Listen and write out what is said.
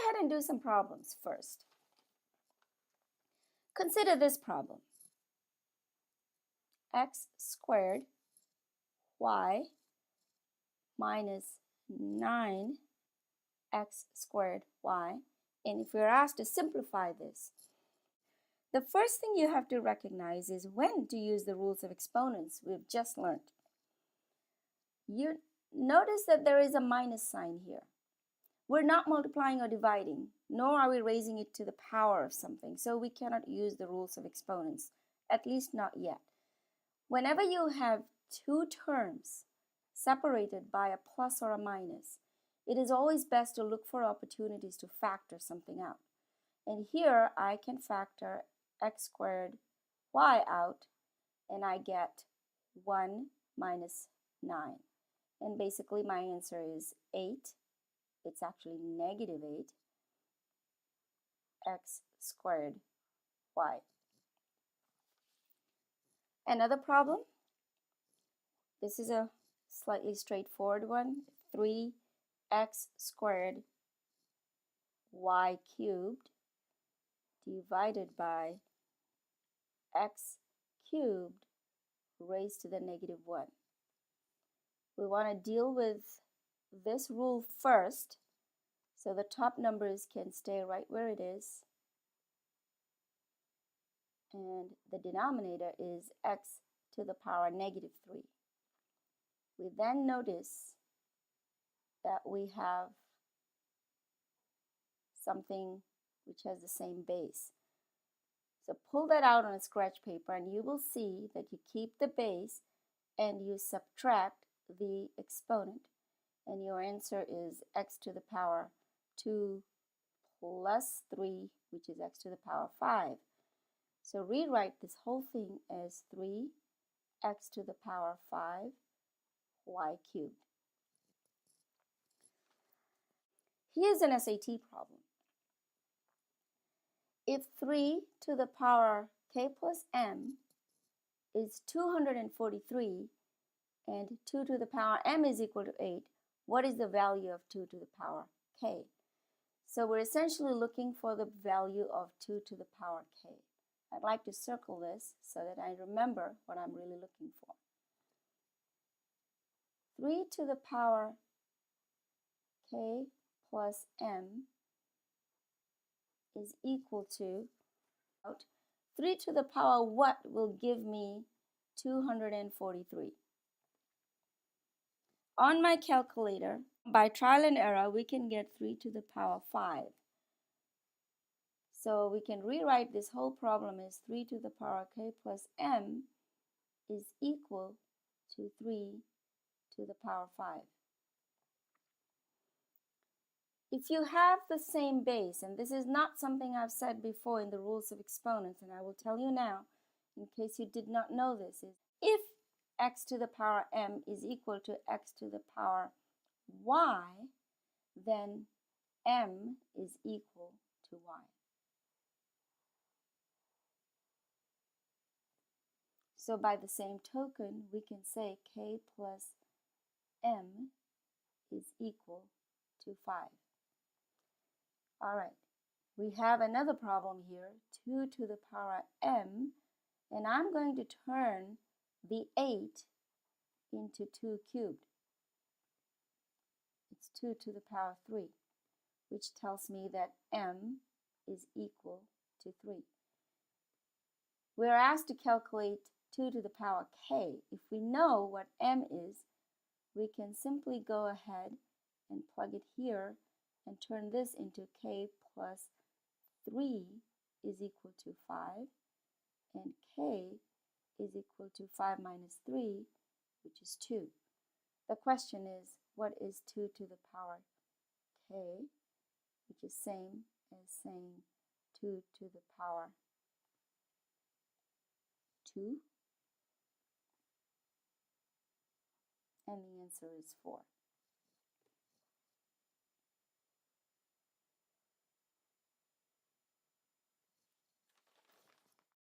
ahead and do some problems first. Consider this problem. X squared y minus 9x squared y. And if we're asked to simplify this, the first thing you have to recognize is when to use the rules of exponents we've just learned. You notice that there is a minus sign here. We're not multiplying or dividing, nor are we raising it to the power of something, so we cannot use the rules of exponents, at least not yet. Whenever you have two terms separated by a plus or a minus, it is always best to look for opportunities to factor something out. And here I can factor x squared y out, and I get 1 minus 9. And basically my answer is 8. It's actually negative 8 x squared y. Another problem. This is a slightly straightforward one. 3x squared y cubed divided by x cubed raised to the negative 1. We want to deal with this rule first, so the top numbers can stay right where it is, and the denominator is x to the power negative 3. We then notice that we have something which has the same base. So pull that out on a scratch paper and you will see that you keep the base and you subtract the exponent, and your answer is x to the power 2 plus 3, which is x to the power 5. So rewrite this whole thing as 3x to the power 5 y cubed. Here's an SAT problem. If 3 to the power k plus m is 243 and 2 to the power m is equal to 8, what is the value of 2 to the power k? So we're essentially looking for the value of 2 to the power k. I'd like to circle this so that I remember what I'm really looking for. 3 to the power k plus m is equal to 3 to the power what will give me 243. On my calculator, by trial and error, we can get 3 to the power 5. So we can rewrite this whole problem as 3 to the power k plus m is equal to 3 to the power 5. If you have the same base, and this is not something I've said before in the rules of exponents, and I will tell you now, in case you did not know this, is if x to the power m is equal to x to the power y, then m is equal to y. So by the same token, we can say k plus m is equal to 5. All right, we have another problem here, 2 to the power m, and I'm going to turn the 8 into 2 cubed. It's 2 to the power 3, which tells me that m is equal to 3. We're asked to calculate 2 to the power k. If we know what m is, we can simply go ahead and plug it here and turn this into k plus 3 is equal to 5, and k is equal to 5 minus 3, which is 2. The question is, what is 2 to the power k, which is same as saying 2 to the power 2? And the answer is 4.